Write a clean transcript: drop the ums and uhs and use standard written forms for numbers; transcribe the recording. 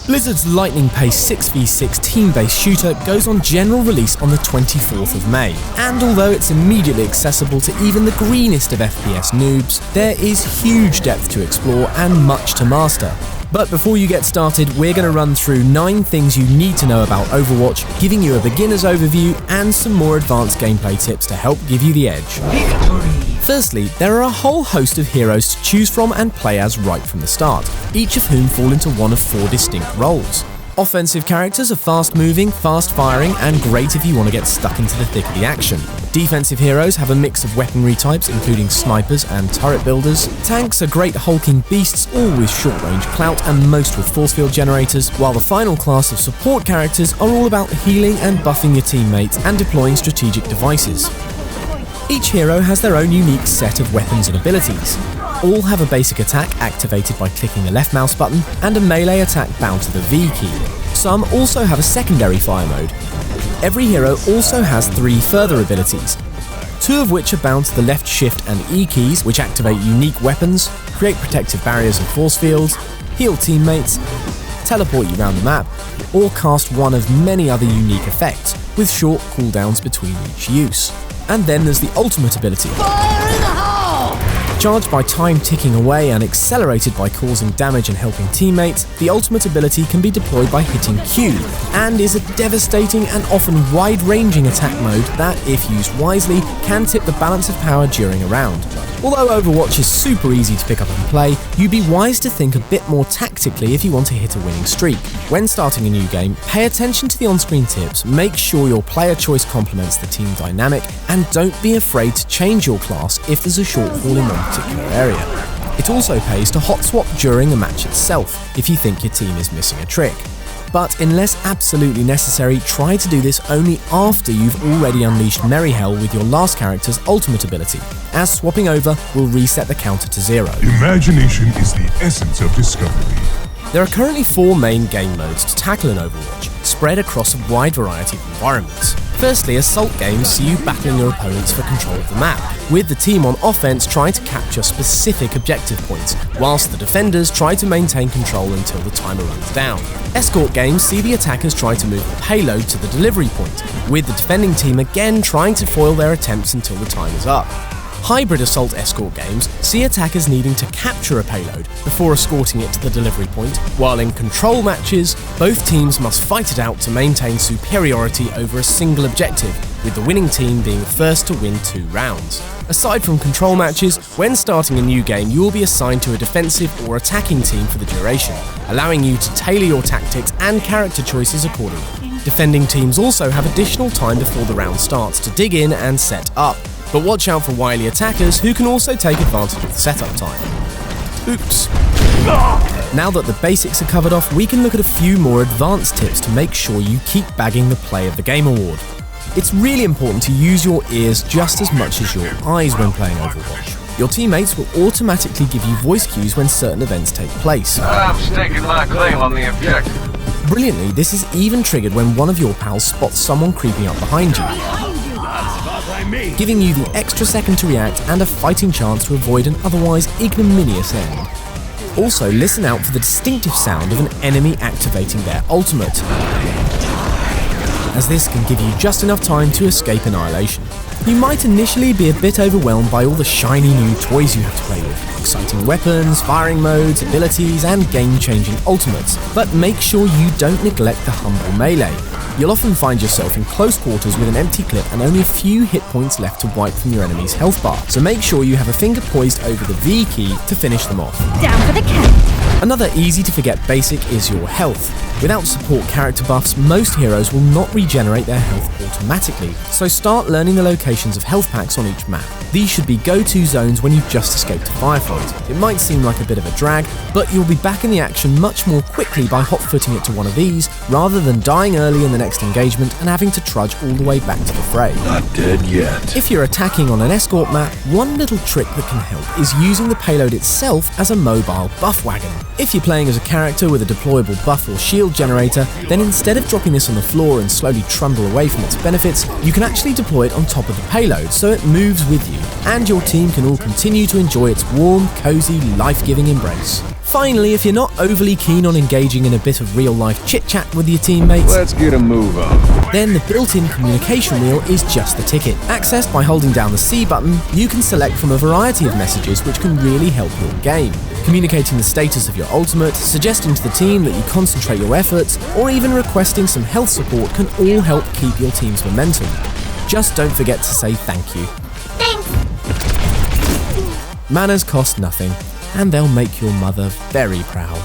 Blizzard's lightning-paced 6v6 team-based shooter goes on general release on the 24th of May, and although it's immediately accessible to even the greenest of FPS noobs, there is huge depth to explore and much to master. But before you get started, we're going to run through 9 things you need to know about Overwatch, giving you a beginner's overview and some more advanced gameplay tips to help give you the edge. Firstly, there are a whole host of heroes to choose from and play as right from the start, each of whom fall into one of 4 distinct roles. Offensive characters are fast-moving, fast-firing, and great if you want to get stuck into the thick of the action. Defensive heroes have a mix of weaponry types, including snipers and turret builders. Tanks are great hulking beasts, all with short-range clout and most with force field generators, while the final class of support characters are all about healing and buffing your teammates and deploying strategic devices. Each hero has their own unique set of weapons and abilities. All have a basic attack activated by clicking the left mouse button and a melee attack bound to the V key. Some also have a secondary fire mode. Every hero also has 3 further abilities, 2 of which are bound to the left shift and E keys, which activate unique weapons, create protective barriers and force fields, heal teammates, teleport you around the map, or cast one of many other unique effects, with short cooldowns between each use. And then there's the ultimate ability. Fire in the hole! Charged by time ticking away and accelerated by causing damage and helping teammates, the ultimate ability can be deployed by hitting Q, and is a devastating and often wide-ranging attack mode that, if used wisely, can tip the balance of power during a round. Although Overwatch is super easy to pick up and play, you'd be wise to think a bit more tactically if you want to hit a winning streak. When starting a new game, pay attention to the on-screen tips, make sure your player choice complements the team dynamic, and don't be afraid to change your class if there's a shortfall in one particular area. It also pays to hot swap during a match itself, if you think your team is missing a trick. But unless absolutely necessary, try to do this only after you've already unleashed merry hell with your last character's ultimate ability, as swapping over will reset the counter to 0. Imagination is the essence of discovery. There are currently 4 main game modes to tackle in Overwatch, spread across a wide variety of environments. Firstly, assault games see you battling your opponents for control of the map, with the team on offense trying to capture specific objective points, whilst the defenders try to maintain control until the timer runs down. Escort games see the attackers try to move the payload to the delivery point, with the defending team again trying to foil their attempts until the time is up. Hybrid assault escort games see attackers needing to capture a payload before escorting it to the delivery point, while in control matches, both teams must fight it out to maintain superiority over a single objective, with the winning team being the first to win 2 rounds. Aside from control matches, when starting a new game, you will be assigned to a defensive or attacking team for the duration, allowing you to tailor your tactics and character choices accordingly. Defending teams also have additional time before the round starts to dig in and set up, but watch out for wily attackers who can also take advantage of the setup time. Oops. Now that the basics are covered off, we can look at a few more advanced tips to make sure you keep bagging the Play of the Game award. It's really important to use your ears just as much as your eyes when playing Overwatch. Your teammates will automatically give you voice cues when certain events take place. I'm staking my claim on the objective. Brilliantly, this is even triggered when one of your pals spots someone creeping up behind you, giving you the extra second to react and a fighting chance to avoid an otherwise ignominious end. Also, listen out for the distinctive sound of an enemy activating their ultimate, as this can give you just enough time to escape annihilation. You might initially be a bit overwhelmed by all the shiny new toys you have to play with, exciting weapons, firing modes, abilities, and game-changing ultimates, but make sure you don't neglect the humble melee. You'll often find yourself in close quarters with an empty clip and only a few hit points left to wipe from your enemy's health bar, so make sure you have a finger poised over the V key to finish them off. Down for the count! Another easy to forget basic is your health. Without support character buffs, most heroes will not regenerate their health automatically, so start learning the locations of health packs on each map. These should be go-to zones when you've just escaped a firefight. It might seem like a bit of a drag, but you'll be back in the action much more quickly by hot-footing it to one of these, rather than dying early in the next engagement and having to trudge all the way back to the fray. Not dead yet. If you're attacking on an escort map, one little trick that can help is using the payload itself as a mobile buff wagon. If you're playing as a character with a deployable buff or shield generator, then instead of dropping this on the floor and slowly trundle away from its benefits, you can actually deploy it on top of the payload so it moves with you, and your team can all continue to enjoy its warm, cozy, life-giving embrace. Finally, if you're not overly keen on engaging in a bit of real-life chit-chat with your teammates, Let's get a move on. then the built-in communication wheel is just the ticket. Accessed by holding down the C button, you can select from a variety of messages which can really help your game. Communicating the status of your ultimate, suggesting to the team that you concentrate your efforts, or even requesting some health support can all help keep your team's momentum. Just don't forget to say thank you. Thanks. Manners cost nothing, and they'll make your mother very proud.